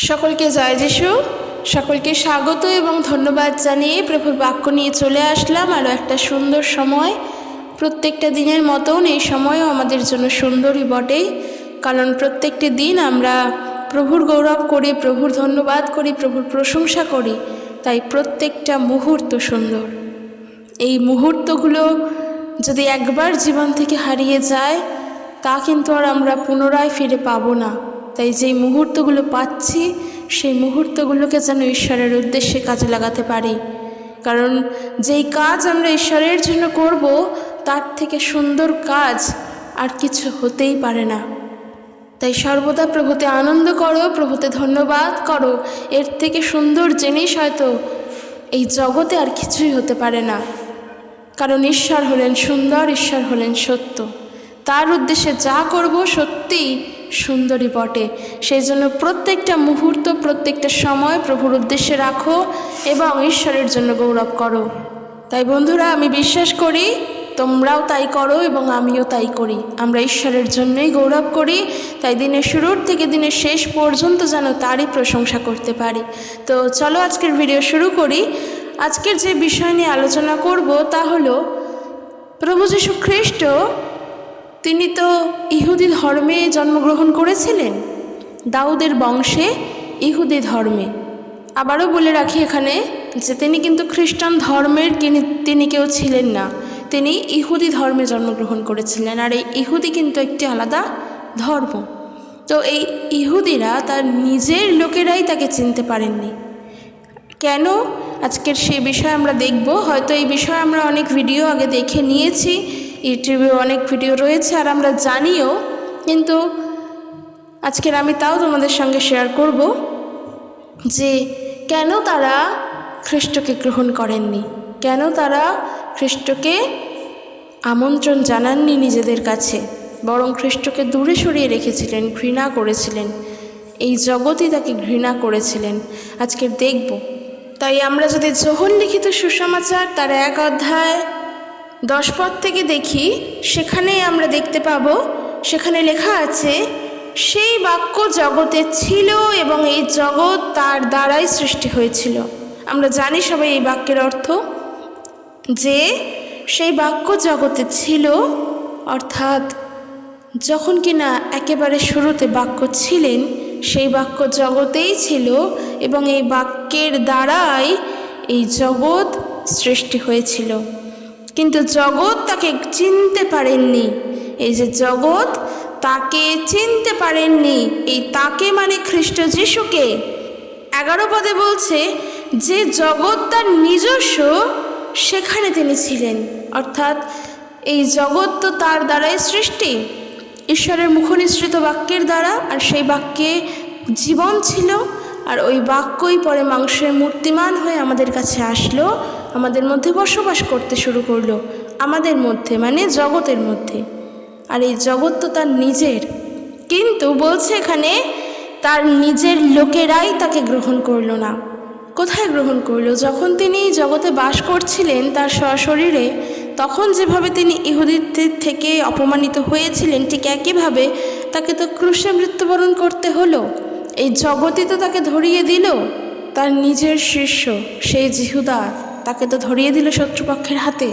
সকলকে জয় যিশু। সকলকে স্বাগত এবং ধন্যবাদ জানিয়ে প্রভুর বাক্য নিয়ে চলে আসলাম। আরও একটা সুন্দর সময়, প্রত্যেকটা দিনের মতন এই সময়ও আমাদের জন্য সুন্দরই বটে, কারণ প্রত্যেকটি দিন আমরা প্রভুর গৌরব করি, প্রভুর ধন্যবাদ করি, প্রভুর প্রশংসা করি, তাই প্রত্যেকটা মুহূর্ত সুন্দর। এই মুহূর্তগুলো যদি একবার জীবন থেকে হারিয়ে যায় তা কিন্তু আর আমরা পুনরায় ফিরে পাবো না। তাই যেই মুহূর্তগুলো পাচ্ছি সেই মুহূর্তগুলোকে যেন ঈশ্বরের উদ্দেশ্যে কাজে লাগাতে পারি, কারণ যেই কাজ আমরা ঈশ্বরের জন্য করব তার থেকে সুন্দর কাজ আর কিছু হতেই পারে না। তাই সর্বদা প্রভুতে আনন্দ করো, প্রভুতে ধন্যবাদ করো। এর থেকে সুন্দর জিনিস হয়তো এই জগতে আর কিছুই হতে পারে না, কারণ ঈশ্বর হলেন সুন্দর, ঈশ্বর হলেন সত্য। তার উদ্দেশ্যে যা করব সত্যিই সুন্দরই বটে। সেই জন্য প্রত্যেকটা মুহূর্ত, প্রত্যেকটা সময় প্রভুর উদ্দেশ্যে রাখো এবং ঈশ্বরের জন্য গৌরব করো। তাই বন্ধুরা, আমি বিশ্বাস করি তোমরাও তাই করো এবং আমিও তাই করি। আমরা ঈশ্বরের জন্যই গৌরব করি, তাই দিনের শুরুর থেকে দিনের শেষ পর্যন্ত যেন তারই প্রশংসা করতে পারি। তো চলো আজকের ভিডিও শুরু করি। আজকের যে বিষয় নিয়ে আলোচনা করব তা হলো প্রভু যীশু খ্রিস্ট। তিনি তো ইহুদি ধর্মে জন্মগ্রহণ করেছিলেন, দাউদের বংশে, ইহুদি ধর্মে। আবারও বলে রাখি এখানে যে তিনি কিন্তু খ্রিস্টান ধর্মের তিনি কেউ ছিলেন না, তিনি ইহুদি ধর্মে জন্মগ্রহণ করেছিলেন। আর এই ইহুদি কিন্তু একটি আলাদা ধর্ম। তো এই ইহুদিরা তার নিজের লোকেরাই তাকে চিনতে পারেননি। কেন? আজকের সেই বিষয় আমরা দেখব। হয়তো এই বিষয়ে আমরা অনেক ভিডিও আগে দেখে নিয়েছি, ইউটিউবে অনেক ভিডিও রয়েছে আর আমরা জানিও, কিন্তু আজকের আমি তাও তোমাদের সঙ্গে শেয়ার করব যে কেন তারা খ্রিস্টকে গ্রহণ করেননি, কেন তারা খ্রিস্টকে আমন্ত্রণ জানাননি নিজেদের কাছে, বরং খ্রিস্টকে দূরে সরিয়ে রেখেছিলেন, ঘৃণা করেছিলেন। এই জগতই তাকে ঘৃণা করেছিলেন, আজকের দেখব। তাই আমরা যদি যোহন লিখিত সুসমাচার তার 1 অধ্যায় 10 পদ থেকে দেখি, সেখানে আমরা দেখতে পাবো, সেখানে লেখা আছে, সেই বাক্য জগতে ছিল এবং এই জগৎ তার দ্বারাই সৃষ্টি হয়েছিল। আমরা জানি সবাই এই বাক্যের অর্থ, যে সেই বাক্য জগতে ছিল, অর্থাৎ যখন কিনা একেবারে শুরুতে বাক্য ছিলেন, সেই বাক্য জগতেই ছিল এবং এই বাক্যের দ্বারাই এই জগৎ সৃষ্টি হয়েছিল। কিন্তু জগৎ তাকে চিনতে পারেননি। এই যে জগৎ তাকে চিনতে পারেননি, এই তাকে মানে খ্রিস্ট যিশুকে। 11 পদে বলছে যে জগৎ তার নিজস্ব, সেখানে তিনি ছিলেন। অর্থাৎ এই জগৎ তো তার দ্বারাই সৃষ্টি, ঈশ্বরের মুখনিসৃত বাক্যের দ্বারা। আর সেই বাক্যে জীবন ছিল, আর ওই বাক্যই পরে মাংসের মূর্তিমান হয়ে আমাদের কাছে আসলো, আমাদের মধ্যে বসবাস করতে শুরু করলো, আমাদের মধ্যে মানে জগতের মধ্যে। আর এই জগৎ তো তার নিজের, কিন্তু বলছে এখানে তার নিজের লোকেরাই তাকে গ্রহণ করলো না। কোথায় গ্রহণ করলো? যখন তিনি জগতে বাস করছিলেন তার সশরীরে, তখন যেভাবে তিনি ইহুদিদের থেকে অপমানিত হয়েছিলেন, ঠিক একইভাবে তাকে তো ক্রুশে মৃত্যুবরণ করতে হলো। এই জগতই তো তাকে ধরিয়ে দিল, তার নিজের শিষ্য সেই জিহুদা তাকে তো ধরিয়ে দিল শত্রুপক্ষের হাতে।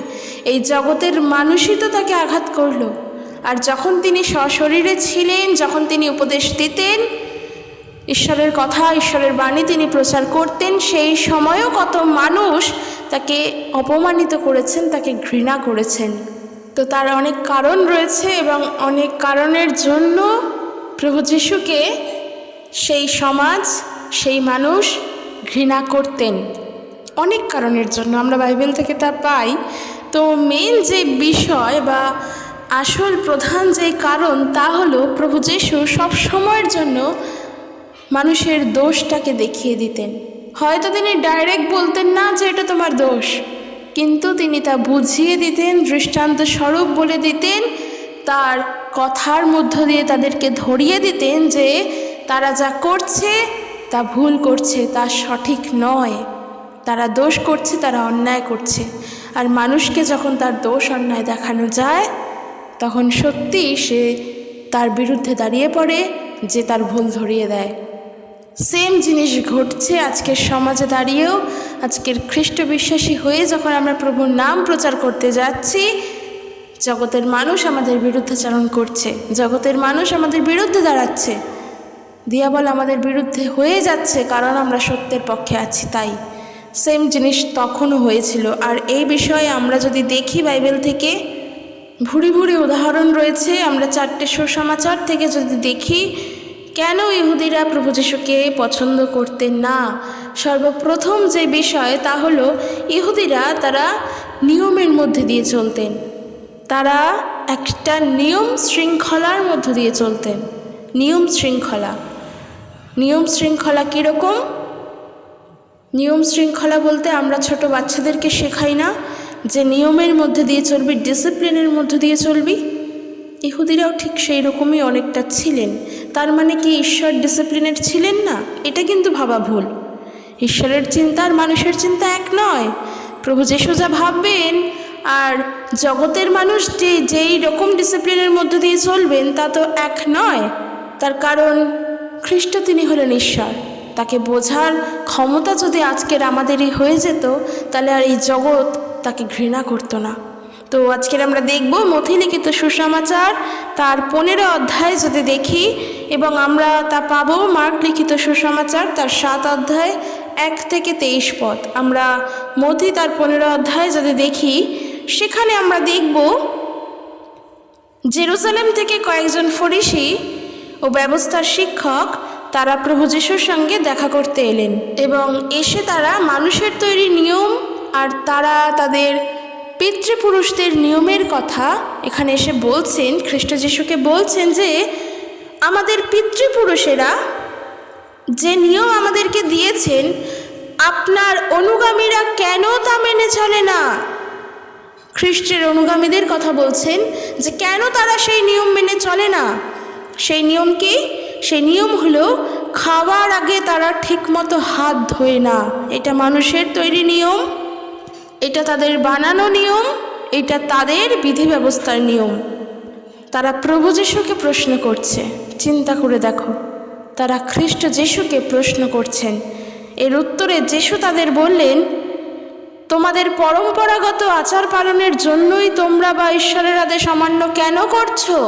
এই জগতের মানুষই তো তাকে আঘাত করলো। আর যখন তিনি সশরীরে ছিলেন, যখন তিনি উপদেশ দিতেন, ঈশ্বরের কথা, ঈশ্বরের বাণী তিনি প্রচার করতেন, সেই সময়ও কত মানুষ তাকে অপমানিত করেছেন, তাকে ঘৃণা করেছেন। তো তার অনেক কারণ রয়েছে এবং অনেক কারণের জন্য প্রভু যিশুকে সেই সমাজ, সেই মানুষ ঘৃণা করতেন। অনেক কারণের জন্য আমরা বাইবেল থেকে তা পাই। তো মেন যে বিষয় বা আসল প্রধান যে কারণ, তা হলো প্রভু যিশু সব সময়ের জন্য মানুষের দোষটাকে দেখিয়ে দিতেন। হয়তো তিনি ডাইরেক্ট বলতেন না যে এটা তোমার দোষ, কিন্তু তিনি তা বুঝিয়ে দিতেন, দৃষ্টান্ত স্বরূপ বলে দিতেন, তার কথার মধ্য দিয়ে তাদেরকে ধরিয়ে দিতেন যে তারা যা করছে তা ভুল করছে, তা সঠিক নয়, তারা দোষ করছে, তারা অন্যায় করছে। আর মানুষকে যখন তার দোষ অন্যায় দেখানো যায়, তখন সত্যিই সে তার বিরুদ্ধে দাঁড়িয়ে পড়ে, যে তার ভুল ধরিয়ে দেয়। সেম জিনিস ঘটছে আজকের সমাজে দাঁড়িয়েও। আজকের খ্রিস্ট বিশ্বাসী হয়ে যখন আমরা প্রভুর নাম প্রচার করতে যাচ্ছি, জগতের মানুষ আমাদের বিরুদ্ধাচরণ করছে, জগতের মানুষ আমাদের বিরুদ্ধে দাঁড়াচ্ছে, দিয়াবল আমাদের বিরুদ্ধে হয়ে যাচ্ছে, কারণ আমরা সত্যের পক্ষে আছি। তাই সেম জিনিস তখনও হয়েছিল। আর এই বিষয়ে আমরা যদি দেখি বাইবেল থেকে ভুরি ভুরি উদাহরণ রয়েছে। আমরা 4টে সুসমাচার থেকে যদি দেখি কেন ইহুদিরা প্রভু যিশুকে পছন্দ করতেন না, সর্বপ্রথম যে বিষয় তা হলো ইহুদিরা তারা নিয়মের মধ্যে দিয়ে চলতেন। তারা একটা নিয়ম শৃঙ্খলার মধ্য দিয়ে চলতেন। নিয়ম শৃঙ্খলা কীরকম? নিয়ম শৃঙ্খলা বলতে আমরা ছোট বাচ্চাদেরকে শেখাই না যে নিয়মের মধ্যে দিয়ে চলবি, ডিসিপ্লিনের মধ্যে দিয়ে চলবি? ইহুদিরাও ঠিক সেই রকমই অনেকটা ছিলেন। তার মানে কি ঈশ্বর ডিসিপ্লিনের ছিলেন না? এটা কিন্তু ভাবা ভুল। ঈশ্বরের চিন্তা আর মানুষের চিন্তা এক নয়। প্রভু যিশু যা ভাববেন আর জগতের মানুষ যেই রকম ডিসিপ্লিনের মধ্যে দিয়ে চলবেন তা তো এক নয়। তার কারণ খ্রিস্ট তিনি হলেন ঈশ্বর। তাকে বোঝার ক্ষমতা যদি আজকের আমাদেরই হয়ে যেত, তাহলে আর এই জগৎ তাকে ঘৃণা করতো না। তো আজকের আমরা দেখব মথি লিখিত সুসমাচার তার 15 অধ্যায় যদি দেখি, এবং আমরা তা পাবো মার্ক লিখিত সুসমাচার তার 7 অধ্যায় 1 থেকে 23 পদ। আমরা মথি তার 15 অধ্যায় যদি দেখি, সেখানে আমরা দেখব জেরুজালেম থেকে কয়েকজন ফরিসি ও ব্যবস্থার শিক্ষক তারা প্রভু যিশুর সঙ্গে দেখা করতে এলেন, এবং এসে তারা মানুষের তৈরি নিয়ম আর তারা তাদের পিতৃপুরুষদের নিয়মের কথা এখানে এসে বলছেন। খ্রিস্ট যিশুকে বলছেন যে আমাদের পিতৃপুরুষেরা যে নিয়ম আমাদেরকে দিয়েছেন, আপনার অনুগামীরা কেন তা মেনে চলে না? খ্রিস্টের অনুগামীদের কথা বলছেন যে কেন তারা সেই নিয়ম মেনে চলে না। সেই নিয়ম কি? সেই নিয়ম হলো খাওয়ার আগে তারা ঠিকমতো হাত ধোয় না। এটা মানুষের তৈরি নিয়ম, এটা তাদের বানানো নিয়ম, এটা তাদের বিধি ব্যবস্থার নিয়ম। তারা প্রভু যিশুকে প্রশ্ন করছে। চিন্তা করে দেখো, তারা খ্রিস্ট যিশুকে প্রশ্ন করছেন। এর উত্তরে যিশু তাদের বললেন, তোমাদের পরম্পরাগত আচার পালনের জন্যই তোমরা বা ঈশ্বরের আদেশ অমান্য কেন করছো?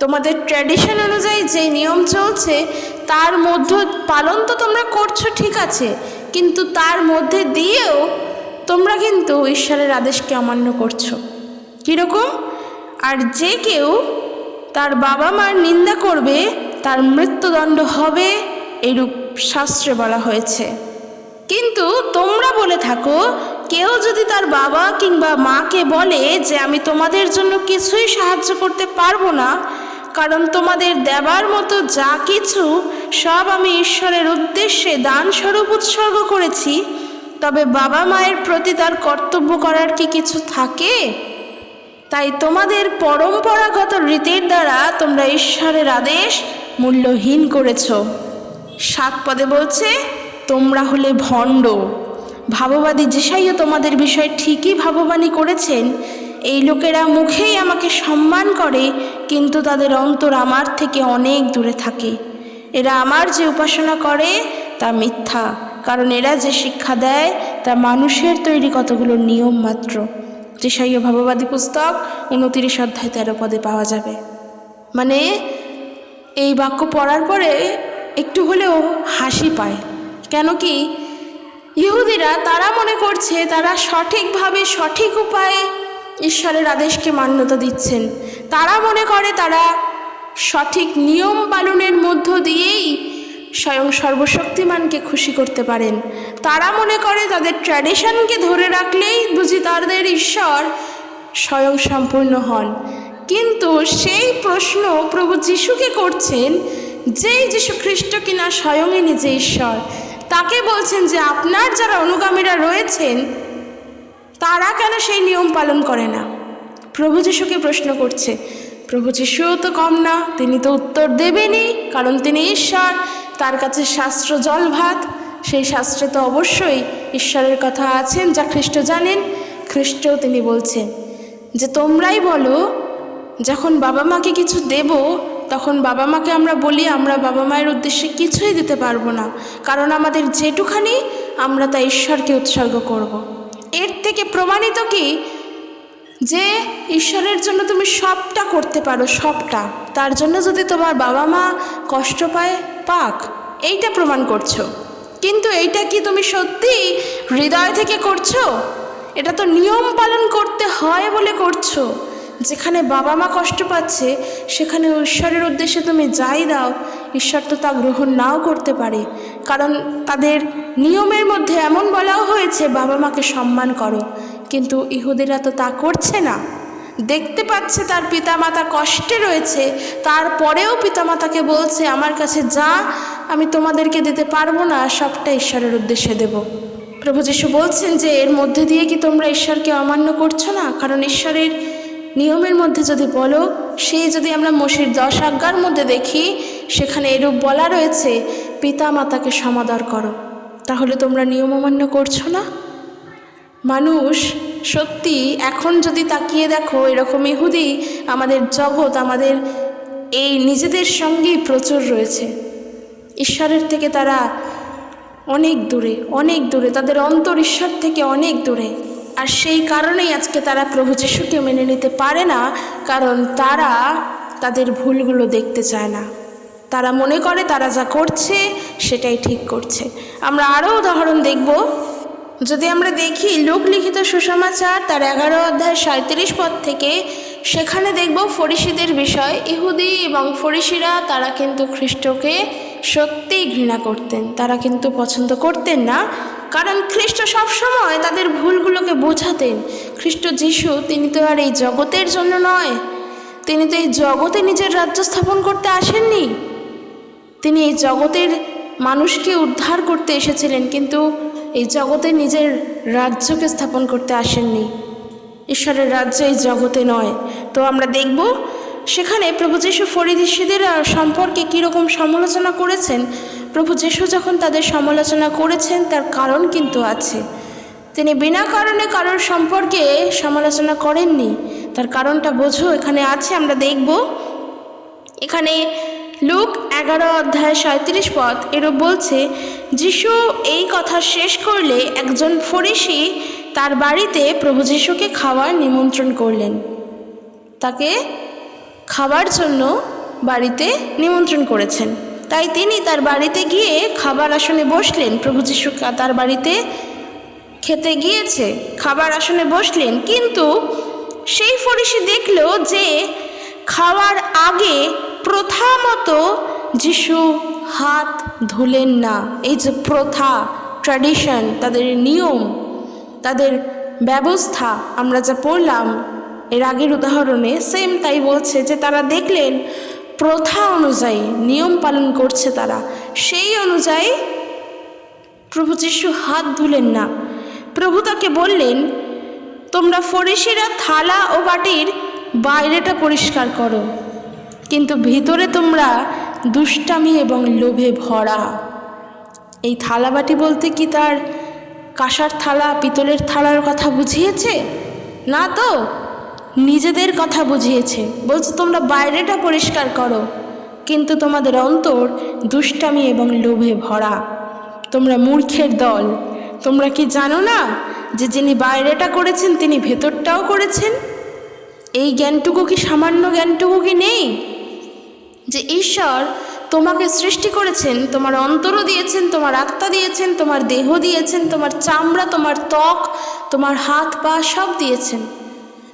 তোমাদের ট্র্যাডিশন অনুযায়ী যে নিয়ম চলছে তার মধ্য পালন তো তোমরা করছো, ঠিক আছে, কিন্তু তার মধ্যে দিয়েও তোমরা কিন্তু ঈশ্বরের আদেশকে অমান্য করছো। কীরকম? আর যে কেউ তার বাবা মার নিন্দা করবে তার মৃত্যুদণ্ড হবে, এরূপ শাস্ত্রে বলা হয়েছে। কিন্তু তোমরা বলে থাকো, কেউ যদি তার বাবা কিংবা মাকে বলে যে আমি তোমাদের জন্য কিছুই সাহায্য করতে পারবো না, কারণ তোমাদের দেবার মতো যা কিছু সব আমি ঈশ্বরের উদ্দেশ্যে দানস্বরূপ উৎসর্গ করেছি, তবে বাবা মায়ের প্রতি তার কর্তব্য করার কি কিছু থাকে? তাই তোমাদের পরম্পরাগত রীতির দ্বারা তোমরা ঈশ্বরের আদেশ মূল্যহীন করেছ। 7 পদে বলছে, তোমরা হলে ভণ্ড। ভাববাদী যেসাইও তোমাদের বিষয়ে ঠিকই ভাববাণী করেছেন। এই লোকেরা মুখেই আমাকে সম্মান করে, কিন্তু তাদের অন্তর আমার থেকে অনেক দূরে থাকে। এরা আমার যে উপাসনা করে তা মিথ্যা, কারণ এরা যে শিক্ষা দেয় তা মানুষের তৈরি কতগুলো নিয়ম মাত্র। যেসাইও ভাববাদী পুস্তক 29 অধ্যায় 13 পদে পাওয়া যাবে। মানে এই বাক্য পড়ার পরে একটু হলেও হাসি পায়। কেন কি? ইহুদিরা তারা মনে করছে তারা সঠিকভাবে সঠিক উপায়ে ঈশ্বরের আদেশকে মান্যতা দিচ্ছেন। তারা মনে করে তারা সঠিক নিয়ম পালনের মধ্য দিয়েই স্বয়ং সর্বশক্তিমানকে খুশি করতে পারেন। তারা মনে করে তাদের ট্র্যাডিশনকে ধরে রাখলেই বুঝি তাদের ঈশ্বর স্বয়ং সম্পূর্ণ হন। কিন্তু সেই প্রশ্ন প্রভু যিশুকে করছেন, যেই যীশু খ্রিস্ট কিনা স্বয়ংই নিজে ঈশ্বর। তাকে বলছেন যে আপনার যারা অনুগামীরা রয়েছেন তারা কেন সেই নিয়ম পালন করে না? প্রভু যিশুকে প্রশ্ন করছে। প্রভু যিশুও তো কম না, তিনি তো উত্তর দেবেনই, কারণ তিনি ঈশ্বর। তার কাছে শাস্ত্র জল ভাত, সেই শাস্ত্রে তো অবশ্যই ঈশ্বরের কথা আছেন যা খ্রিস্ট জানেন। খ্রিস্টও তিনি বলছেন যে তোমরাই বলো, যখন বাবা মাকে কিছু দেব তখন বাবা মাকে আমরা বলি আমরা বাবা মায়ের উদ্দেশ্যে কিছুই দিতে পারবো না, কারণ আমাদের যেটুখানি আমরা তা ঈশ্বরকে উৎসর্গ করব। এর থেকে প্রমাণিত কি যে ঈশ্বরের জন্য তুমি সবটা করতে পারো, সবটা। তার জন্য যদি তোমার বাবা মা কষ্ট পায়, পাক, এইটা প্রমাণ করছো। কিন্তু এইটা কি তুমি সত্যি হৃদয় থেকে করছো? এটা তো নিয়ম পালন করতে হয় বলে করছো। যেখানে বাবা মা কষ্ট পাচ্ছে সেখানে ঈশ্বরের উদ্দেশ্যে তুমি যাই দাও, ঈশ্বর তো তা গ্রহণ নাও করতে পারে, কারণ তাদের নিয়মের মধ্যে এমন বলাও হয়েছে বাবা মাকে সম্মান করো। কিন্তু ইহুদিরা তো তা করছে না। দেখতে পাচ্ছে তার পিতামাতা কষ্টে রয়েছে, তারপরেও পিতামাতাকে বলছে আমার কাছে যা আমি তোমাদেরকে দিতে পারবো না, সবটা ঈশ্বরের উদ্দেশ্যে দেব। প্রভু যীশু বলছেন যে এর মধ্যে দিয়ে কি তোমরা ঈশ্বরকে অমান্য করছো না? কারণ ঈশ্বরের নিয়মের মধ্যে যদি বলো, সেই যদি আমরা মসির 10 আজ্ঞার মধ্যে দেখি, সেখানে এরূপ বলা রয়েছে পিতা মাতাকে সমাদর করো। তাহলে তোমরা নিয়ম অমান্য করছো না? মানুষ সত্যি এখন যদি তাকিয়ে দেখো, এরকম ইহুদি আমাদের জগৎ, আমাদের এই নিজেদের সঙ্গেই প্রচুর রয়েছে। ঈশ্বরের থেকে তারা অনেক দূরে, অনেক দূরে, তাদের অন্তর ঈশ্বর থেকে অনেক দূরে। আর সেই কারণেই আজকে তারা প্রভু যীশুকে মেনে নিতে পারে না, কারণ তারা তাদের ভুলগুলো দেখতে চায় না। তারা মনে করে তারা যা করছে সেটাই ঠিক করছে। আমরা আরও উদাহরণ দেখব। যদি আমরা দেখি লূক লিখিত সুসমাচার তার 11 অধ্যায় 37 পদ থেকে, সেখানে দেখব ফরিসিদের বিষয়। ইহুদি এবং ফরিসিরা তারা কিন্তু খ্রিস্টকে সত্যিই ঘৃণা করতেন, তারা কিন্তু পছন্দ করতেন না, কারণ খ্রিস্ট সবসময় তাদের ভুলগুলোকে বোঝাতেন। খ্রিস্ট যিশু তিনি তো আর এই জগতের জন্য নয়, তিনি তো এই জগতে নিজের রাজ্য স্থাপন করতে আসেননি। তিনি এই জগতের মানুষকে উদ্ধার করতে এসেছিলেন, কিন্তু এই জগতে নিজের রাজ্যকে স্থাপন করতে আসেননি। ঈশ্বরের রাজ্য এই জগতে নয়। তো আমরা দেখব সেখানে প্রভু যীশু ফরিসিদের সম্পর্কে কীরকম সমালোচনা করেছেন। প্রভু যীশু যখন তাদের সমালোচনা করেছেন তার কারণ কিন্তু আছে। তিনি বিনা কারণে কারোর সম্পর্কে সমালোচনা করেননি, তার কারণটা বোঝো এখানে আছে। আমরা দেখব এখানে লূক 11 অধ্যায় 37 পদ এরূপ বলছে, যিশু এই কথা শেষ করলে একজন ফরিসি তার বাড়িতে প্রভু যীশুকে খাওয়ার নিমন্ত্রণ করলেন। তাকে খাবার জন্য বাড়িতে নিমন্ত্রণ করেছেন, তাই তিনি তার বাড়িতে গিয়ে খাবার আসনে বসলেন। প্রভু যীশু তার বাড়িতে খেতে গিয়েছে, খাবার আসনে বসলেন, কিন্তু সেই ফরিসি দেখল যে খাওয়ার আগে প্রথা মতো যিশু হাত ধুলেন না। এই যে প্রথা, ট্র্যাডিশন, তাদের নিয়ম, তাদের ব্যবস্থা আমরা যা পড়লাম এর আগের উদাহরণে, সেম তাই বলছে যে তারা দেখলেন প্রথা অনুযায়ী নিয়ম পালন করছে তারা, সেই অনুযায়ী প্রভু যীশু হাত ধুলেন না। প্রভু তাকে বললেন, তোমরা ফরিসিরা থালা ও বাটির বাইরেটা পরিষ্কার করো, কিন্তু ভিতরে তোমরা দুষ্টামি এবং লোভে ভরা। এই থালা বাটি বলতে কি তার কাঁসার থালা, পিতলের থালার কথা বুঝিয়েছে? না তো, নিজেদের কথা বুঝিয়েছে। বলছে তোমরা বাইরেটা পরিষ্কার করো, কিন্তু তোমাদের অন্তর দুষ্টামি এবং লোভে ভরা। তোমরা মূর্খের দল। তোমরা কি জানো না যে যিনি বাইরেটা করেছেন তিনি ভেতরটাও করেছেন? এই জ্ঞানটুকু কি, সামান্য জ্ঞানটুকু কি নেই যে ঈশ্বর তোমাকে সৃষ্টি করেছেন, তোমার অন্তরও দিয়েছেন, তোমার আত্মা দিয়েছেন, তোমার দেহ দিয়েছেন, তোমার চামড়া, তোমার ত্বক, তোমার হাত পা সব দিয়েছেন।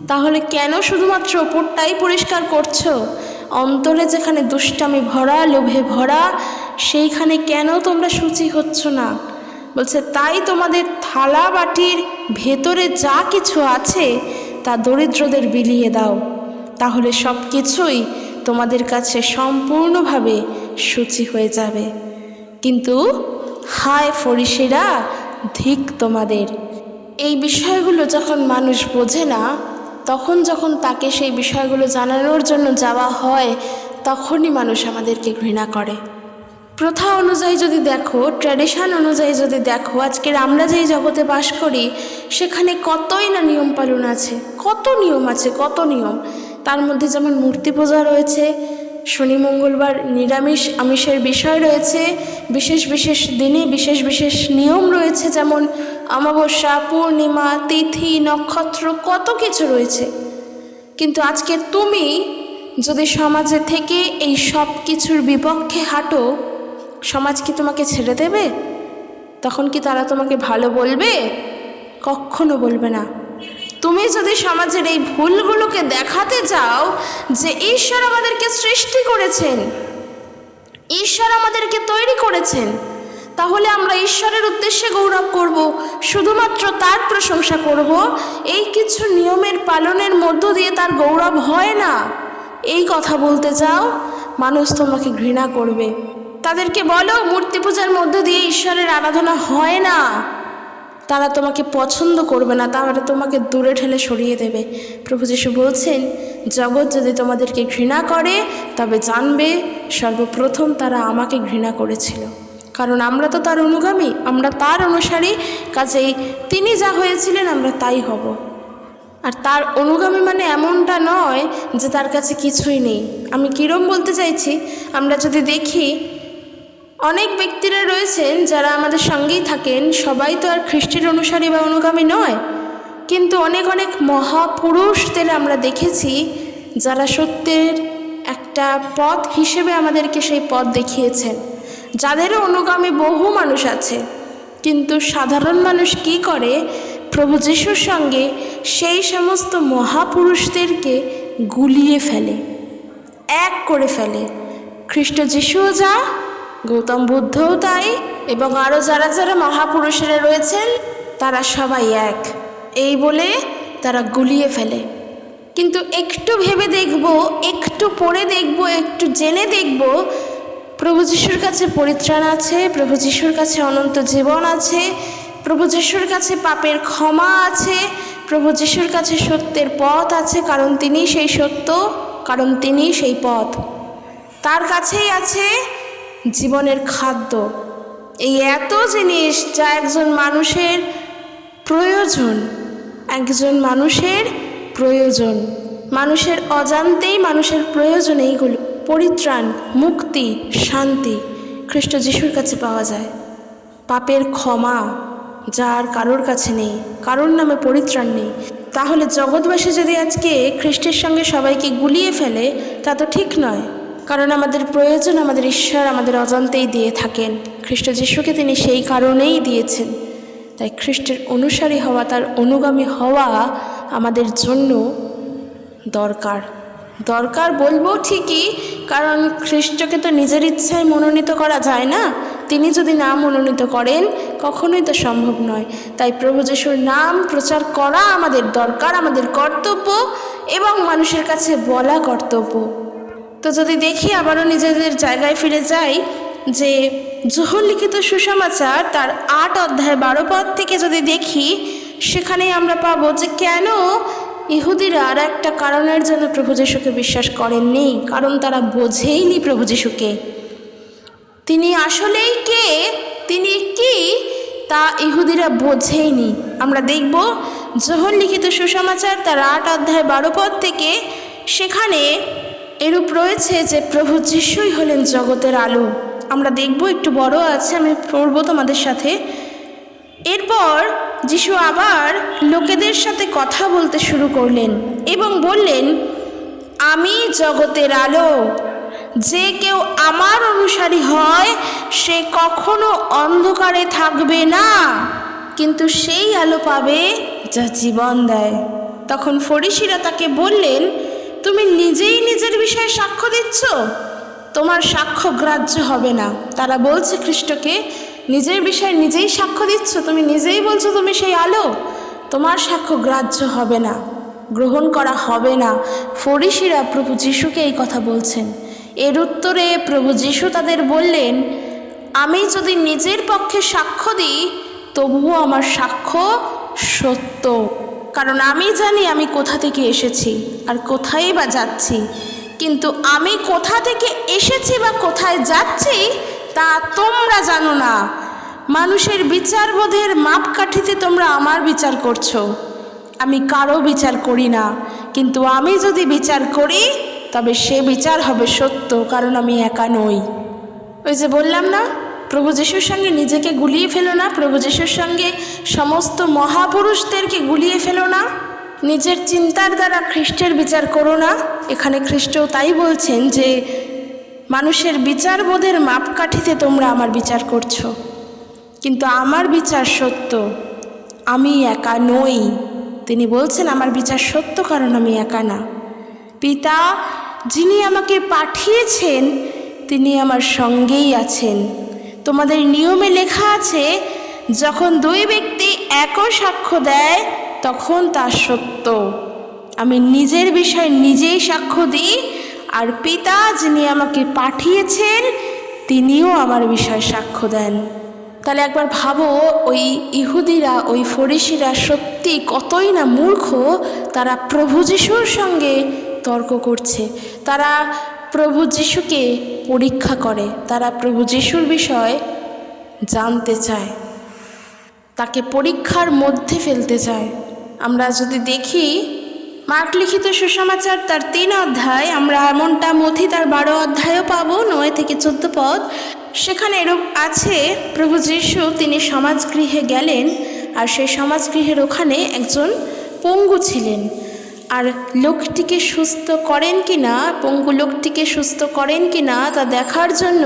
তাহলে কেন শুধুমাত্র ওপরটাই পরিষ্কার করছো? অন্তরে যেখানে দুষ্টামি ভরা, লোভে ভরা, সেইখানে কেন তোমরা শুচি হচ্ছ না? বলছে তাই তোমাদের থালা বাটির ভেতরে যা কিছু আছে তা দরিদ্রদের বিলিয়ে দাও, তাহলে সব কিছুই তোমাদের কাছে সম্পূর্ণভাবে শুচি হয়ে যাবে। কিন্তু হায় ফরিসিরা, ধিক তোমাদের! এই বিষয়গুলো যখন মানুষ বোঝে না, তখন যখন তাকে সেই বিষয়গুলো জানানোর জন্য যাওয়া হয়, তখনই মানুষ আমাদেরকে ঘৃণা করে। প্রথা অনুযায়ী যদি দেখো, ট্র্যাডিশন অনুযায়ী যদি দেখো, আজকের আমরা যেই জগতে বাস করি সেখানে কতই না নিয়ম পালন আছে, কত নিয়ম আছে, কত নিয়ম। তার মধ্যে যেমন মূর্তি পূজা রয়েছে, শনি মঙ্গলবার নিরামিষ আমিষের বিষয় রয়েছে, বিশেষ বিশেষ দিনে বিশেষ বিশেষ নিয়ম রয়েছে, যেমন অমাবস্যা, পূর্ণিমা, তিথি, নক্ষত্র, কত কিছু রয়েছে। কিন্তু আজকে তুমি যদি সমাজে থেকে এই সব কিছুর বিপক্ষে হাঁটো, সমাজ কি তোমাকে ছেড়ে দেবে? তখন কি তারা তোমাকে ভালো বলবে? কখনো বলবে না। তুমি যদি সমাজের এই ভুলগুলোকে দেখাতে যাও যে ঈশ্বর আমাদেরকে সৃষ্টি করেছেন, ঈশ্বর আমাদেরকে তৈরি করেছেন, তাহলে আমরা ঈশ্বরের উদ্দেশ্যে গৌরব করব, শুধুমাত্র তার প্রশংসা করব। এই কিছু নিয়মের পালনের মধ্য দিয়ে তার গৌরব হয় না, এই কথা বলতে যাও, মানুষ তোমাকে ঘৃণা করবে। তাদেরকে বলো মূর্তি পূজার মধ্য দিয়ে ঈশ্বরের আরাধনা হয় না, তারা তোমাকে পছন্দ করবে না, তারা তোমাকে দূরে ঠেলে সরিয়ে দেবে। প্রভু যীশু বলছেন, জগৎ যদি তোমাদেরকে ঘৃণা করে তবে জানবে সর্বপ্রথম তারা আমাকে ঘৃণা করেছিল। কারণ আমরা তো তার অনুগামী, আমরা তার অনুসারী, কাজেই তিনি যা হয়েছিলেন আমরা তাই হব। আর তার অনুগামী মানে এমনটা নয় যে তার কাছে কিছুই নেই। আমি কিরম বলতে চাইছি, আমরা যদি দেখি অনেক ব্যক্তিরা রয়েছেন যারা আমাদের সঙ্গেই থাকেন, সবাই তো আর খ্রিস্টের অনুসারী বা অনুগামী নয়, কিন্তু অনেক অনেক মহাপুরুষদের আমরা দেখেছি যারা সত্যের একটা পথ হিসেবে আমাদেরকে সেই পথ দেখিয়েছেন, যাদেরও অনুগামী বহু মানুষ আছে। কিন্তু সাধারণ মানুষ কি করে, প্রভু যীশুর সঙ্গে সেই সমস্ত মহাপুরুষদেরকে গুলিয়ে ফেলে, এক করে ফেলে। খ্রিস্ট যিশুও যা, গৌতম বুদ্ধও তাই, এবং আরও যারা যারা মহাপুরুষেরা রয়েছেন তারা সবাই এক, এই বলে তারা গুলিয়ে ফেলে। কিন্তু একটু ভেবে দেখব, একটু পড়ে দেখব, একটু জেনে দেখব, প্রভু যিশুর কাছে পরিত্রাণ আছে, প্রভু যিশুর কাছে অনন্ত জীবন আছে, প্রভু যিশুর কাছে পাপের ক্ষমা আছে, প্রভু যিশুর কাছে সত্যের পথ আছে, কারণ তিনি সেই সত্য, কারণ তিনি সেই পথ। তার কাছেই আছে জীবনের খাদ্য। এই এত জিনিস যা একজন মানুষের প্রয়োজন, একজন মানুষের প্রয়োজন, মানুষের অজান্তেই মানুষের প্রয়োজন এইগুলো। পরিত্রাণ, মুক্তি, শান্তি খ্রিস্ট যিশুর কাছে পাওয়া যায়। পাপের ক্ষমা যার কারোর কাছে নেই, কারোর নামে পরিত্রাণ নেই। তাহলে জগৎবাসী যদি আজকে খ্রিস্টের সঙ্গে সবাইকে গুলিয়ে ফেলে তা তো ঠিক নয়, কারণ আমাদের প্রয়োজন আমাদের ঈশ্বর আমাদের অজান্তেই দিয়ে থাকেন। খ্রিস্ট যিশুকে তিনি সেই কারণেই দিয়েছেন। তাই খ্রিস্টের অনুসারী হওয়া, তার অনুগামী হওয়া আমাদের জন্য দরকার। দরকার বলবো ঠিকই, কারণ খ্রিস্টকে তো নিজের ইচ্ছায় মনোনীত করা যায় না। তিনি যদি না মনোনীত করেন কখনোই তো সম্ভব নয়। তাই প্রভু যিশুর নাম প্রচার করা আমাদের দরকার, আমাদের কর্তব্য, এবং মানুষের কাছে বলা কর্তব্য। তো যদি দেখি আবারও নিজেদের জায়গায় ফিরে যাই, যে যোহন লিখিত সুসমাচার তার 8 অধ্যায় 12 পদ থেকে যদি দেখি, সেখানেই আমরা পাবো যে কেন ইহুদিরা আর একটা কারণের জন্য প্রভু যিশুকে বিশ্বাস করেননি, কারণ তারা বোঝেইনি প্রভু যিশুকে। তিনি আসলেই কে, তিনি কি, তা ইহুদিরা বোঝেইনি। আমরা দেখব যোহন লিখিত সুসমাচার তার 8 অধ্যায় 12 পদ থেকে, সেখানে এরূপ রয়েছে যে প্রভু যিশুই হলেন জগতের আলো। আমরা দেখব, একটু বড় আছে, আমি পড়ব তোমাদের সাথে। এরপর যিশু আবার লোকেদের সাথে কথা বলতে শুরু করলেন এবং বললেন, আমি জগতের আলো, যে কেউ আমার অনুসারী হয় সে কখনো অন্ধকারে থাকবে না, কিন্তু সেই আলো পাবে যা জীবন দেয়। তখন ফরিসিরা তাকে বললেন, তুমি নিজেই নিজের বিষয়ে সাক্ষ্য দিচ্ছ, তোমার সাক্ষ্য গ্রাহ্য হবে না। তারা বলছে খ্রিস্টকে, নিজের বিষয়ে নিজেই সাক্ষ্য দিচ্ছ, তুমি নিজেই বলছো তুমি সেই আলো, তোমার সাক্ষ্য গ্রাহ্য হবে না, গ্রহণ করা হবে না। ফরিসিরা প্রভু যিশুকে এই কথা বলছেন। এর উত্তরে প্রভু যিশু তাদের বললেন, আমি যদি নিজের পক্ষে সাক্ষ্য দিই তবুও আমার সাক্ষ্য সত্য, কারণ আমি জানি আমি কোথা থেকে এসেছি আর কোথায় বা যাচ্ছি। কিন্তু আমি কোথা থেকে এসেছি বা কোথায় যাচ্ছি তা তোমরা জানো না। মানুষের বিচারবোধের মাপকাঠিতে তোমরা আমার বিচার করছো, আমি কারো বিচার করি না। কিন্তু আমি যদি বিচার করি তবে সে বিচার হবে সত্য, কারণ আমি একা নই। ওই যে বললাম না, প্রভু যিশুর সঙ্গে নিজেকে গুলিয়ে ফেলো না, প্রভু যিশুর সঙ্গে সমস্ত মহাপুরুষদেরকে গুলিয়ে ফেলো না, নিজের চিন্তার দ্বারা খ্রিস্টের বিচার করো না। এখানে খ্রিস্টও তাই বলছেন যে মানুষের বিচারবোধের মাপকাঠিতে তোমরা আমার বিচার করছো, কিন্তু আমার বিচার সত্য, আমি একা নই। তিনি বলছেন আমার বিচার সত্য, কারণ আমি একা না। পিতা যিনি আমাকে পাঠিয়েছেন তিনি আমার সঙ্গেই আছেন। তোমাদের নিয়মে লেখা আছে, যখন দুই ব্যক্তি একই সাক্ষ্য দেয় তখন তা সত্য। আমি নিজের বিষয়ে নিজেই সাক্ষ্য দিই, আর পিতা যিনি আমাকে পাঠিয়েছেন তিনিও আমার বিষয়ে সাক্ষ্য দেন। তাহলে একবার ভাবো, ওই ইহুদিরা, ওই ফরিসিরা সত্যি কতই না মূর্খ। তারা প্রভু যিশুর সঙ্গে তর্ক করছে, তারা প্রভু যিশুকে পরীক্ষা করে, তারা প্রভু যিশুর বিষয় জানতে চায়, তাকে পরীক্ষার মধ্যে ফেলতে চায়। আমরা যদি দেখি মার্ক লিখিত সুসমাচার তার 3 অধ্যায়, আমরা এমনটা মথি তার 12 অধ্যায়ও পাবো, 9 থেকে 14 পদ। সেখানে এরূপ আছে, প্রভু যিশু তিনি সমাজগৃহে গেলেন, আর সেই সমাজগৃহের ওখানে একজন পঙ্গু ছিলেন। আর লোকটিকে সুস্থ করেন কি না, পঙ্গু লোকটিকে সুস্থ করেন কি না তা দেখার জন্য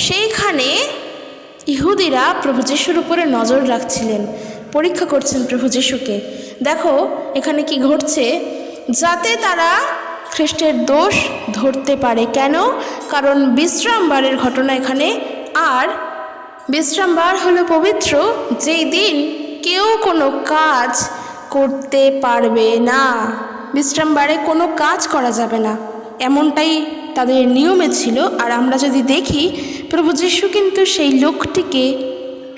সেইখানে ইহুদিরা প্রভু যিশুর উপরে নজর রাখছিলেন, পরীক্ষা করছেন প্রভু যিশুকে। দেখো এখানে কি ঘটছে, যাতে তারা খ্রিস্টের দোষ ধরতে পারে। কেন? কারণ বিশ্রামবারের ঘটনা এখানে। আর বিশ্রামবার হলো পবিত্র, যেই দিন কেউ কোনো কাজ করতে পারবে না, বিশ্রামবারে কোনো কাজ করা যাবে না, এমনটাই তাদের নিয়মে ছিল। আর আমরা যদি দেখি, প্রভু যিশু কিন্তু সেই লোকটিকে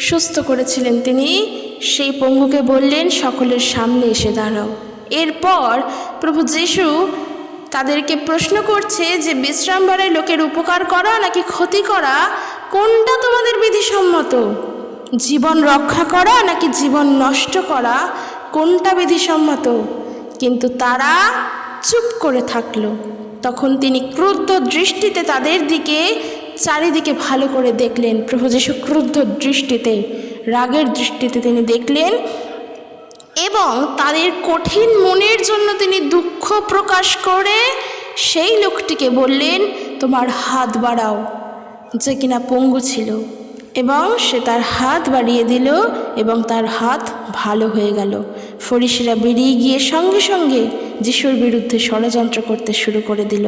সুস্থ করেছিলেন। তিনি সেই পঙ্গুকে বললেন, সকলের সামনে এসে দাঁড়াও। এরপর প্রভু যিশু তাদেরকে প্রশ্ন করছে যে বিশ্রামবারে লোকের উপকার করা নাকি ক্ষতি করা, কোনটা তোমাদের বিধিসম্মত? জীবন রক্ষা করা নাকি জীবন নষ্ট করা, কোনটা বিধিসম্মত? কিন্তু তারা চুপ করে থাকলো। তখন তিনি ক্রুদ্ধ দৃষ্টিতে তাদের দিকে চারিদিকে ভালো করে দেখলেন। প্রভু যিশু ক্রুদ্ধ দৃষ্টিতে, রাগের দৃষ্টিতে তিনি দেখলেন, এবং তাদের কঠিন মনের জন্য তিনি দুঃখ প্রকাশ করে সেই লোকটিকে বললেন, তোমার হাত বাড়াও, যে কিনা পঙ্গু ছিল। এবং সে তার হাত বাড়িয়ে দিল এবং তার হাত ভালো হয়ে গেল। ফরিসিরা বেরিয়ে গিয়ে সঙ্গে সঙ্গে যিশুর বিরুদ্ধে ষড়যন্ত্র করতে শুরু করে দিল।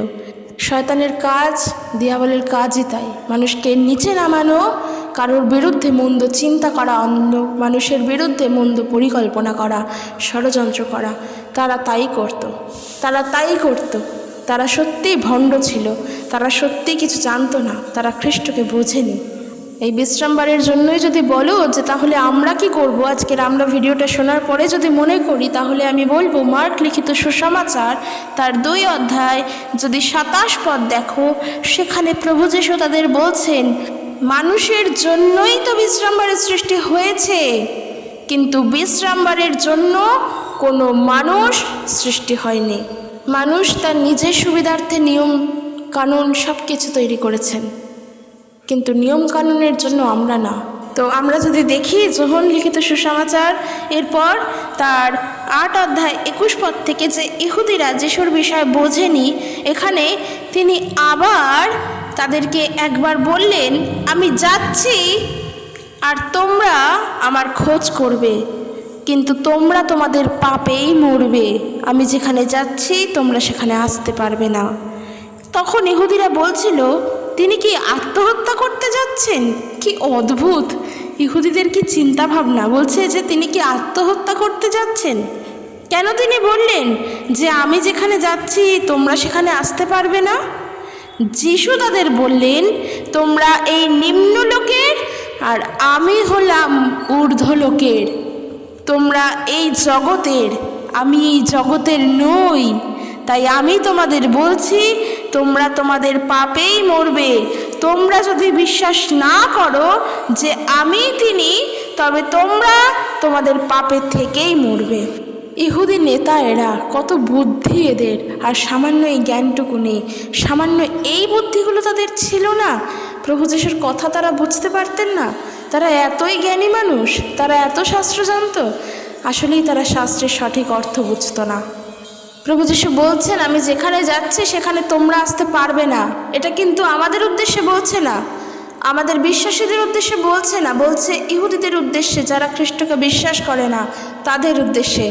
শয়তানের কাজ, দিয়াবলের কাজই তাই, মানুষকে নিচে নামানো, কারোর বিরুদ্ধে মন্দ চিন্তা করা, অন্য মানুষের বিরুদ্ধে মন্দ পরিকল্পনা করা, ষড়যন্ত্র করা। তারা তাই করত। তারা সত্যিই ভণ্ড ছিল, তারা সত্যিই কিছু জানতো না, তারা খ্রিস্টকে বোঝেনি। এই বিশ্রামবারের জন্যই যদি বলো যে তাহলে আমরা কি করব, আজকের আমরা ভিডিওটা শোনার পরে যদি মনে করি, তাহলে আমি বলবো মার্ক লিখিত সুসমাচার তার 2 অধ্যায় যদি 27 পদ দেখো, সেখানে প্রভু যিশু তাদের বলছেন, মানুষের জন্যই তো বিশ্রামবারের সৃষ্টি হয়েছে, কিন্তু বিশ্রামবারের জন্য কোনো মানুষ সৃষ্টি হয়নি। মানুষ তার নিজের সুবিধার্থে নিয়ম কানুন সব কিছু তৈরি করেছেন, কিন্তু নিয়ম কানুনের জন্য আমরা না। তো আমরা যদি দেখি যোহন লিখিত সুসমাচার এরপর তার 8 অধ্যায় 21 পদ থেকে, যে ইহুদিরা যিশুর বিষয় বোঝেনি, এখানে তিনি আবার তাদেরকে একবার বললেন, আমি যাচ্ছি আর তোমরা আমার খোঁজ করবে, কিন্তু তোমরা তোমাদের পাপেই মরবে। আমি যেখানে যাচ্ছি তোমরা সেখানে আসতে পারবে না। তখন ইহুদিরা বলছিল, তিনি কি আত্মহত্যা করতে যাচ্ছেন? কি অদ্ভুত ইহুদিদের কি চিন্তা ভাবনা! বলছে যে তিনি কি আত্মহত্যা করতে যাচ্ছেন। কেন তিনি বললেন যে আমি যেখানে যাচ্ছি তোমরা সেখানে আসতে পারবে না? যিশু তাদের বললেন, তোমরা এই নিম্ন লোকের আর আমি হলাম ঊর্ধ্ব লোকের। তোমরা এই জগতের, আমি এই জগতের নই। তাই আমি তোমাদের বলছি, তোমরা তোমাদের পাপেই মরবে। তোমরা যদি বিশ্বাস না করো যে আমি তিনি, তবে তোমরা তোমাদের পাপের থেকেই মরবে। ইহুদি নেতা এরা, কত বুদ্ধি এদের, আর সামান্য এই জ্ঞানটুকু নেই। সামান্য এই বুদ্ধিগুলো তাদের ছিল না? প্রভু যিশুর কথা তারা বুঝতে পারতেন না? তারা এতই জ্ঞানী মানুষ, তারা এত শাস্ত্র জানতো? আসলেই তারা শাস্ত্রের সঠিক অর্থ বুঝতো না। প্রভু যিশু বলছেন, আমি যেখানে যাচ্ছি সেখানে তোমরা আসতে পারবে না। এটা কিন্তু আমাদের উদ্দেশ্যে বলছে না, আমাদের বিশ্বাসীদের উদ্দেশ্যে বলছে না, বলছে ইহুদিদের উদ্দেশ্যে, যারা খ্রিস্টকে বিশ্বাস করে না তাদের উদ্দেশ্যে।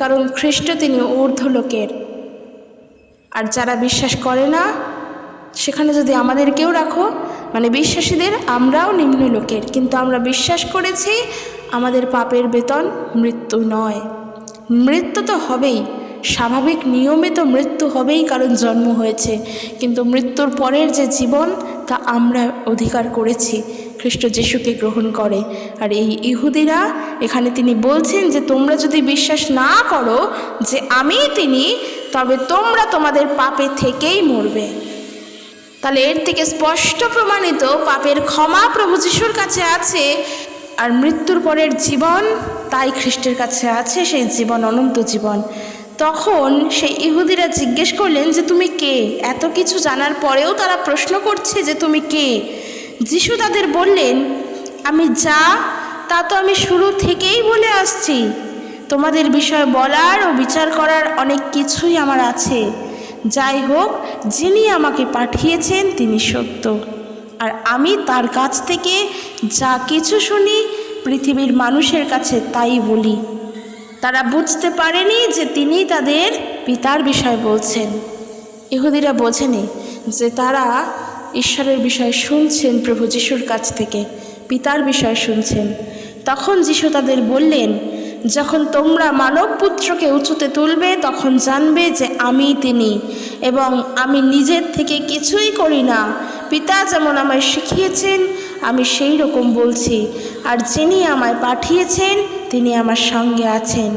কারণ খ্রিস্ট তিনি ঊর্ধ্বলোকের, আর যারা বিশ্বাস করে না সেখানে যদি আমাদেরকেও রাখো, মানে বিশ্বাসীদের, আমরাও নিম্নলোকের। কিন্তু আমরা বিশ্বাস করেছি আমাদের পাপের বেতন মৃত্যু নয়। মৃত্যু তো হবেই, স্বাভাবিক নিয়মে তো মৃত্যু হবেই, কারণ জন্ম হয়েছে। কিন্তু মৃত্যুর পরের যে জীবন, তা আমরা অধিকার করেছি খ্রিস্ট যিশুকে গ্রহণ করে। আর এই ইহুদিরা এখানে তিনি বলছেন যে তোমরা যদি বিশ্বাস না করো যে আমি তিনি, তবে তোমরা তোমাদের পাপে থেকেই মরবে। তাহলে এর থেকে স্পষ্ট প্রমাণিত পাপের ক্ষমা প্রভু যিশুর কাছে আছে, আর মৃত্যুর পরের জীবন তাই খ্রিস্টের কাছে আছে, সেই জীবন অনন্ত জীবন। তখন সেই ইহুদিরা জিজ্ঞেস করলেন যে তুমি কে? এত কিছু জানার পরেও তারা প্রশ্ন করছে যে তুমি কে? যিশু তাদের বললেন, আমি যা তা তো আমি শুরু থেকেই বলে আসছি। তোমাদের বিষয়ে বলার ও বিচার করার অনেক কিছুই আমার আছে। যাই হোক, যিনি আমাকে পাঠিয়েছেন তিনি সত্য, আর আমি তার কাছ থেকে যা কিছু শুনি পৃথিবীর মানুষের কাছে তাই বলি। তারা বুঝতে পারেনি যে তিনি তাদের পিতার বিষয় বলছেন। ইহুদিরা বোঝেনি যে তারা ঈশ্বরের বিষয় শুনছেন প্রভু যিশুর কাছ থেকে, পিতার বিষয় শুনছেন। তখন যিশু তাদের বললেন, যখন তোমরা মানব পুত্রকে উঁচুতে তুলবে তখন জানবে যে আমি তিনি, এবং আমি নিজের থেকে কিছুই করি না। পিতা যেমন আমায় শিখিয়েছেন আমি সেই রকম বলছি, আর যিনি আমায় পাঠিয়েছেন তিনি আমার সঙ্গে আছেন।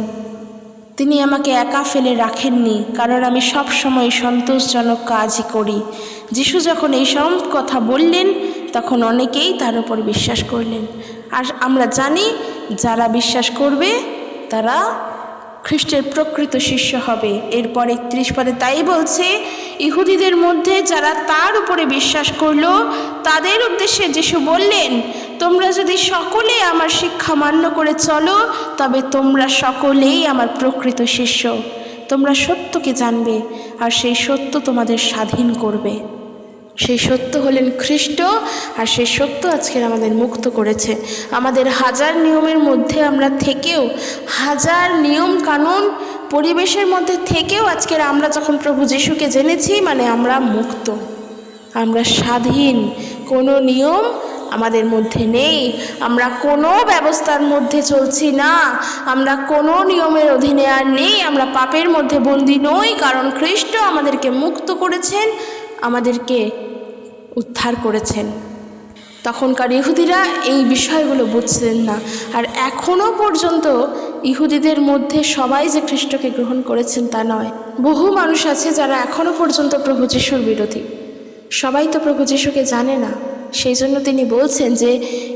তিনি আমাকে একা ফেলে রাখেননি, কারণ আমি সব সময় সন্তোষজনক কাজই করি। যিশু যখন এই সব কথা বললেন তখন অনেকেই তার উপর বিশ্বাস করলেন। আর আমরা জানি যারা বিশ্বাস করবে তারা খ্রিস্টের প্রকৃত শিষ্য হবে। এরপর 31 পদে তাই বলছে, ইহুদিদের মধ্যে যারা তার উপরে বিশ্বাস করলো তাদের উদ্দেশ্যে যিশু বললেন, তোমরা যদি সকলে আমার শিক্ষা মান্য করে চলো তবে তোমরা সকলেই আমার প্রকৃত শিষ্য। তোমরা সত্যকে জানবে, আর সেই সত্য তোমাদের স্বাধীন করবে। সেই সত্য হলেন খ্রিস্ট, আর সেই সত্য আজকের আমাদের মুক্ত করেছে। আমাদের হাজার নিয়মের মধ্যে আমরা থেকেও, হাজার নিয়ম কানুন পরিবেশের মধ্যে থেকেও আজকের আমরা যখন প্রভু যিশুকে জেনেছি, মানে আমরা মুক্ত, আমরা স্বাধীন। কোনো নিয়ম আমাদের মধ্যে নেই, আমরা কোনো ব্যবস্থার মধ্যে চলছি না, আমরা কোনো নিয়মের অধীনে আর নেই, আমরা পাপের মধ্যে বন্দী নই, কারণ খ্রিস্ট আমাদেরকে মুক্ত করেছেন, আমাদেরকে উদ্ধার করেছেন। তখনকার ইহুদিরা এই বিষয়গুলো বুঝলেন না, আর এখনও পর্যন্ত ইহুদিদের মধ্যে সবাই যে খ্রিস্টকে গ্রহণ করেছেন তা নয়। বহু মানুষ আছে যারা এখনও পর্যন্ত প্রভু যিশুর বিরোধী। সবাই তো প্রভু যিশুকে জানে না, সেই জন্য তিনি বলছেন যে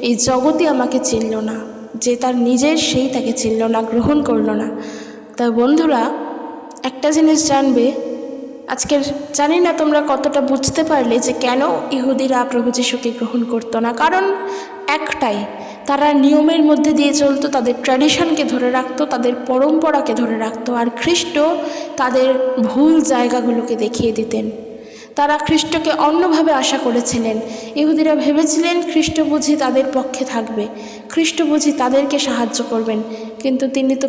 এই জগতই আমাকে চিনল না, যে তার নিজের সেই তাকে চিনল না, গ্রহণ করল না। তা বন্ধুরা, একটা জিনিস জানবে, আজকের জানি না তোমরা কতটা বুঝতে পারলে যে কেন ইহুদিরা প্রভু যিশুকে গ্রহণ করতো না। কারণ একটাই, তারা নিয়মের মধ্যে দিয়ে চলতো, তাদের ট্র্যাডিশনকে ধরে রাখতো, তাদের পরম্পরাকে ধরে রাখতো, আর খ্রিস্ট তাদের ভুল জায়গাগুলোকে দেখিয়ে দিতেন। তারা খ্রিস্টকে অন্যভাবে আশা করেছিলেন। ইহুদিরা ভেবেছিলেন খ্রিস্ট বুঝি তাদের পক্ষে থাকবে, খ্রিস্ট বুঝি তাদেরকে সাহায্য করবেন, কিন্তু তিনি তো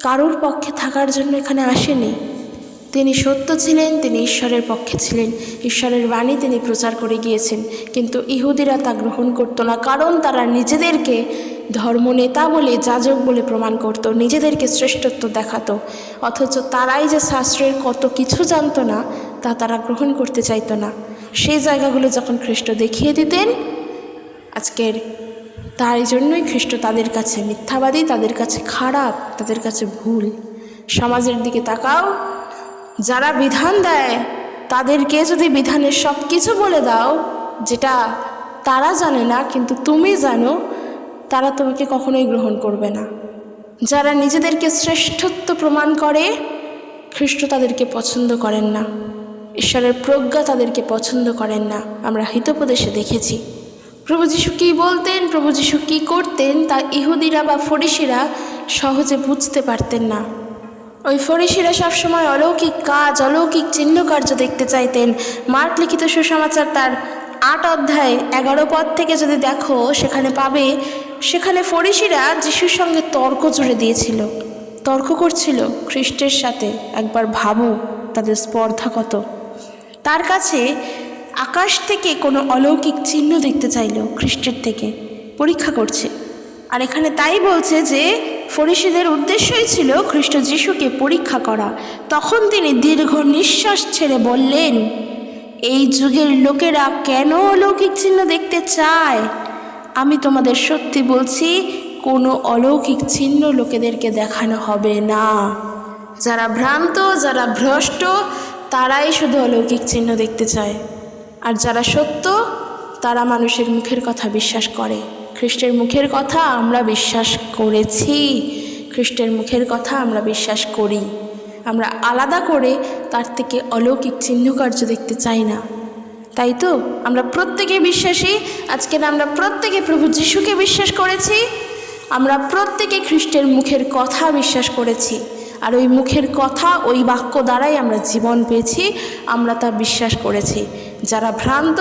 কারোর পক্ষে থাকার জন্য এখানে আসেনি। তিনি সত্য ছিলেন, তিনি ঈশ্বরের পক্ষে ছিলেন, ঈশ্বরের বাণী তিনি প্রচার করে গিয়েছেন। কিন্তু ইহুদিরা তা গ্রহণ করত না, কারণ তারা নিজেদেরকে ধর্মনেতা বলে, যাজক বলে প্রমাণ করত, নিজেদেরকে শ্রেষ্ঠত্ব দেখাতো। অথচ তারাই যে শাস্ত্রের কত কিছু জানতো না তা তারা গ্রহণ করতে চাইতো না। সেই জায়গাগুলো যখন খ্রিস্ট দেখিয়ে দিতেন, আজকের তাই জন্যই খ্রিস্ট তাদের কাছে মিথ্যাবাদী, তাদের কাছে খারাপ, তাদের কাছে ভুল। সমাজের দিকে তাকাও, যারা বিধান দেয় তাদেরকে যদি বিধানের সব কিছু বলে দাও যেটা তারা জানে না কিন্তু তুমি জানো, তারা তোমাকে কখনোই গ্রহণ করবে না। যারা নিজেদেরকে শ্রেষ্ঠত্ব প্রমাণ করে, খ্রিস্ট তাদেরকে পছন্দ করেন না। ঈশ্বরের প্রজ্ঞা তাদেরকে পছন্দ করেন না। আমরা হিতোপদেশে দেখেছি প্রভু যীশু কী বলতেন, প্রভু যীশু কী করতেন, তা ইহুদিরা বা ফরিসিরা সহজে বুঝতে পারতেন না। ওই ফরিসিরা সবসময় অলৌকিক কাজ, অলৌকিক চিহ্ন কার্য দেখতে চাইতেন। মার্ক লিখিত সুসমাচার তার 8 অধ্যায় 11 পদ থেকে যদি দেখো, সেখানে পাবে, সেখানে ফরিসিরা যিশুর সঙ্গে তর্ক জুড়ে দিয়েছিল, তর্ক করছিল খ্রিস্টের সাথে। একবার ভাবো তাদের স্পর্ধা কত। তার কাছে আকাশ থেকে কোনো অলৌকিক চিহ্ন দেখতে চাইল, খ্রিস্টের থেকে পরীক্ষা করছে। আর এখানে তাই বলছে যে ফরিসিদের উদ্দেশ্যই ছিল খ্রিস্ট যিশুকে পরীক্ষা করা। তখন তিনি দীর্ঘ নিঃশ্বাস ছেড়ে বললেন, এই যুগের লোকেরা কেন অলৌকিক চিহ্ন দেখতে চায়? আমি তোমাদের সত্যি বলছি, কোনো অলৌকিক চিহ্ন লোকেদেরকে দেখানো হবে না। যারা ভ্রান্ত, যারা ভ্রষ্ট, তারাই শুধু অলৌকিক চিহ্ন দেখতে চায়। আর যারা সত্য, তারা মানুষের মুখের কথা বিশ্বাস করে। খ্রিস্টের মুখের কথা আমরা বিশ্বাস করেছি, খ্রিস্টের মুখের কথা আমরা বিশ্বাস করি। আমরা আলাদা করে তার থেকে অলৌকিক চিহ্নকার্য দেখতে চাই না। তাই তো আমরা প্রত্যেকে বিশ্বাসী। আজকের আমরা প্রত্যেকে প্রভু যিশুকে বিশ্বাস করেছি। আমরা প্রত্যেকে খ্রিস্টের মুখের কথা বিশ্বাস করেছি। আর ওই মুখের কথা, ওই বাক্য দ্বারাই আমরা জীবন পেয়েছি, আমরা তা বিশ্বাস করেছি। যারা ভ্রান্ত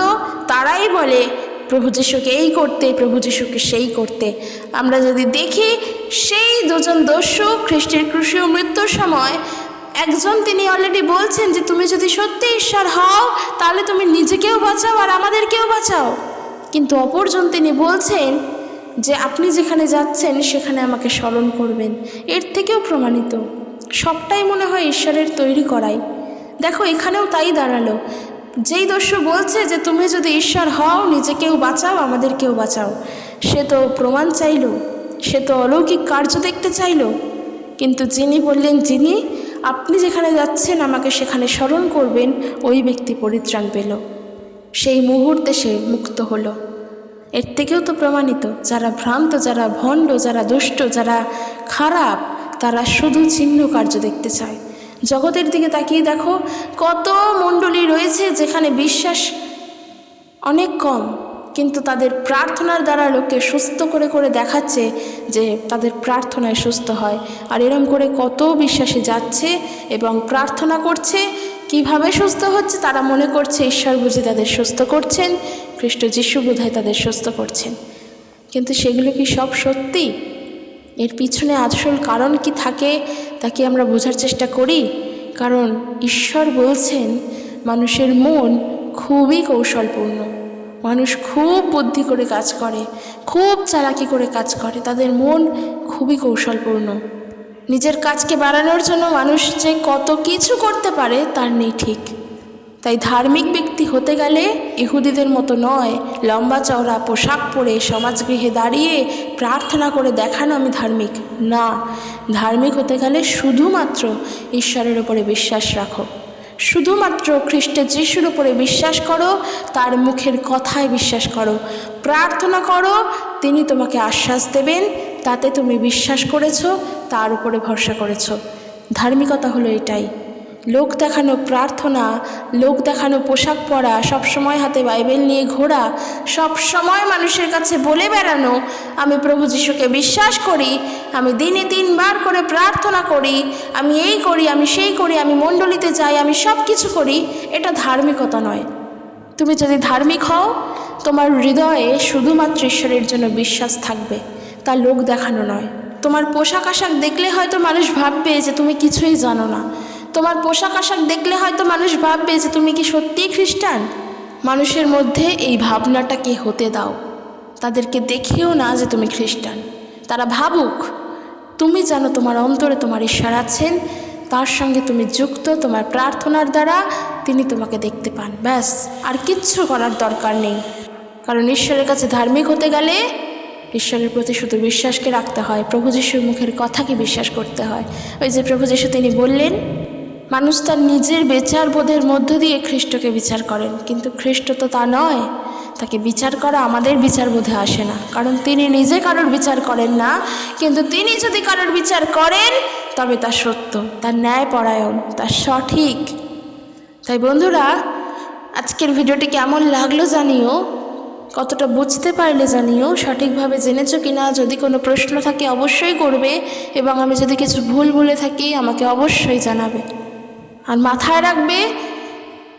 তারাই বলে প্রভু যিশুকে এই করতে, প্রভু যিশুকে সেই করতে। আমরা যদি দেখি, সেই দুজন দস্যু খ্রিস্টের ক্রুশীয় মৃত্যুর সময় একজন তিনি অলরেডি বলছেন যে তুমি যদি সত্যি ঈশ্বর হও তাহলে তুমি নিজেকেও বাঁচাও আর আমাদেরকেও বাঁচাও। কিন্তু অপরজন তিনি বলছেন যে আপনি যেখানে যাচ্ছেন সেখানে আমাকে স্মরণ করবেন। এর থেকেও প্রমাণিত সবটাই মনে হয় ঈশ্বরের তৈরি করাই। দেখো এখানেও তাই দাঁড়ালো। যেই দস্যু বলছে যে তুমি যদি ঈশ্বর হও নিজেকেও বাঁচাও আমাদেরকেও বাঁচাও, সে তো প্রমাণ চাইল, সে তো অলৌকিক কার্য দেখতে চাইল। কিন্তু যিনি বললেন, যিনি আপনি যেখানে যাচ্ছেন আমাকে সেখানে স্মরণ করবেন, ওই ব্যক্তি পরিত্রাণ পেল। সেই মুহূর্তে সে মুক্ত হলো। এর থেকেও তো প্রমাণিত যারা ভ্রান্ত, যারা ভণ্ড, যারা দুষ্ট, যারা খারাপ, তারা শুধু চিহ্ন কার্য দেখতে চায়। জগতের দিকে তাকিয়ে দেখো, কত মণ্ডলী রয়েছে যেখানে বিশ্বাস অনেক কম, কিন্তু তাদের প্রার্থনার দ্বারা লোককে সুস্থ করে করে দেখাচ্ছে যে তাদের প্রার্থনায় সুস্থ হয়। আর এরম করে কত বিশ্বাসী যাচ্ছে এবং প্রার্থনা করছে, কিভাবে সুস্থ হচ্ছে তারা মনে করছে ঈশ্বর বুঝি তাদের সুস্থ করছেন, খ্রিস্ট যিশু বোধহয় তাদের সুস্থ করছেন। কিন্তু সেগুলো কি সব সত্যি? এর পিছনে আসল কারণ কি থাকে তা কি আমরা বোঝার চেষ্টা করি? কারণ ঈশ্বর বলছেন মানুষের মন খুবই কৌশলপূর্ণ, মানুষ খুব বুদ্ধি করে কাজ করে, খুব চালাকি করে কাজ করে, তাদের মন খুবই কৌশলপূর্ণ। নিজের কাজকে বাড়ানোর জন্য মানুষ যে কত কিছু করতে পারে তার নেই ঠিক। তাই ধার্মিক ব্যক্তি হতে গেলে ইহুদিদের মতো নয়, লম্বা চওড়া পোশাক পরে সমাজগৃহে দাঁড়িয়ে প্রার্থনা করে দেখানো আমি ধার্মিক না। ধার্মিক হতে গেলে শুধুমাত্র ঈশ্বরের উপরে বিশ্বাস রাখো, শুধুমাত্র খ্রিস্ট যিশুর উপরে বিশ্বাস করো, তার মুখের কথায় বিশ্বাস করো, প্রার্থনা করো, তিনি তোমাকে আশ্বাস দেবেন, তাতে তুমি বিশ্বাস করেছো, তার উপরে ভরসা করেছো। ধার্মিকতা হলো এটাই। লোক দেখানো প্রার্থনা, লোক দেখানো পোশাক পরা, সবসময় হাতে বাইবেল নিয়ে ঘোরা, সবসময় মানুষের কাছে বলে বেড়ানো আমি প্রভু যিশুকে বিশ্বাস করি, আমি দিনে 3 বার করে প্রার্থনা করি, আমি এই করি, আমি সেই করি, আমি মণ্ডলীতে যাই, আমি সব কিছু করি, এটা ধার্মিকতা নয়। তুমি যদি ধার্মিক হও, তোমার হৃদয়ে শুধুমাত্র ঈশ্বরের জন্য বিশ্বাস থাকবে, তা লোক দেখানো নয়। তোমার পোশাক আশাক দেখলে হয়তো মানুষ ভাববে যে তুমি কিছুই জানো না, তোমার পোশাক আশাক দেখলে হয়তো মানুষ ভাববে যে তুমি কি সত্যিই খ্রিস্টান। মানুষের মধ্যে এই ভাবনাটাকে হতে দাও, তাদেরকে দেখিও না যে তুমি খ্রিস্টান। তারা ভাবুক তুমি জানো তোমার অন্তরে তোমার ঈশ্বর আছেন, তার সঙ্গে তুমি যুক্ত, তোমার প্রার্থনার দ্বারা তিনি তোমাকে দেখতে পান, ব্যাস, আর কিচ্ছু করার দরকার নেই। কারণ ঈশ্বরের কাছে ধার্মিক হতে গেলে ঈশ্বরের প্রতি শুধু বিশ্বাসকে রাখতে হয়, প্রভু যিশুর মুখের কথাকে বিশ্বাস করতে হয়। ওই যে প্রভু যিশু তিনি বললেন মানুষ তার নিজের বিচার বোধের মধ্য দিয়ে খ্রিস্টকে বিচার করেন, কিন্তু খ্রিস্ট তো তা নয়। তাকে বিচার করা আমাদের বিচার বোধে আসে না, কারণ তিনি নিজে কারোর বিচার করেন না। কিন্তু তিনি যদি কারোর বিচার করেন তবে তা সত্য, তার ন্যায়পরায়ণ, তার সঠিক। তাই বন্ধুরা, আজকের ভিডিওটি কেমন লাগলো জানিও, কতটা বুঝতে পারলে জানিও, সঠিকভাবে জেনেছো কিনা। যদি কোনো প্রশ্ন থাকে অবশ্যই করবে, এবং আমি যদি কিছু ভুল বলে থাকি আমাকে অবশ্যই জানাবে। আর মাথায় রাখবে,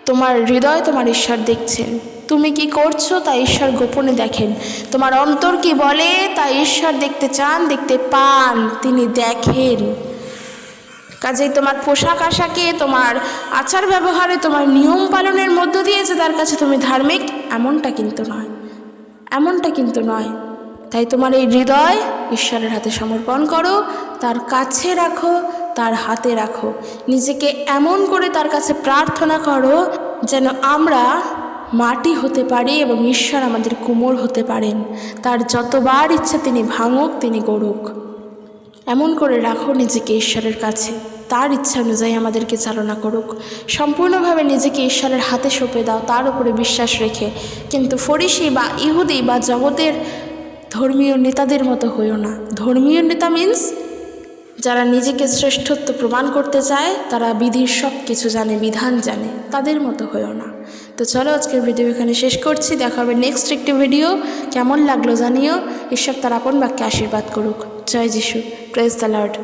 তোমার হৃদয় তোমার ঈশ্বর দেখছেন। তুমি কি করছো তা ঈশ্বর গোপনে দেখেন। তোমার অন্তর কি বলে তা ঈশ্বর দেখতে চান, দেখতে পান, তিনি দেখেন। কাজেই তোমার পোশাক আশাকে, তোমার আচার ব্যবহারে, তোমার নিয়ম পালনের মধ্য দিয়ে যে তার কাছে তুমি ধার্মিক, এমনটা কিন্তু নয়, এমনটা কিন্তু নয়। তাই তোমার এই হৃদয় ঈশ্বরের হাতে সমর্পণ করো, তার কাছে রাখো, তার হাতে রাখো। নিজেকে এমন করে তার কাছে প্রার্থনা করো যেন আমরা মাটি হতে পারি এবং ঈশ্বর আমাদের কোমর হতে পারেন। তার যতবার ইচ্ছা তিনি ভাঙুক, তিনি গড়ুক। এমন করে রাখো নিজেকে ঈশ্বরের কাছে, তার ইচ্ছা অনুযায়ী আমাদেরকে চালনা করুক। সম্পূর্ণভাবে নিজেকে ঈশ্বরের হাতে সঁপে দাও, তার উপরে বিশ্বাস রেখে। কিন্তু ফরিসি বা ইহুদি বা জগতের ধর্মীয় নেতাদের মতো হইও না। ধর্মীয় নেতা মিন্স যারা নিজেকে শ্রেষ্ঠত্ব প্রমাণ করতে চায়, তারা বিধির সব কিছু জানে, বিধান জানে, তাদের মতো হইও না। তো চলো আজকের ভিডিও এখানে শেষ করছি। দেখা হবে নেক্সট একটি ভিডিও। কেমন লাগলো জানিও। ঈশ্বর তার আপন বাক্যে আশীর্বাদ করুক। জয় যিশু। Praise the Lord.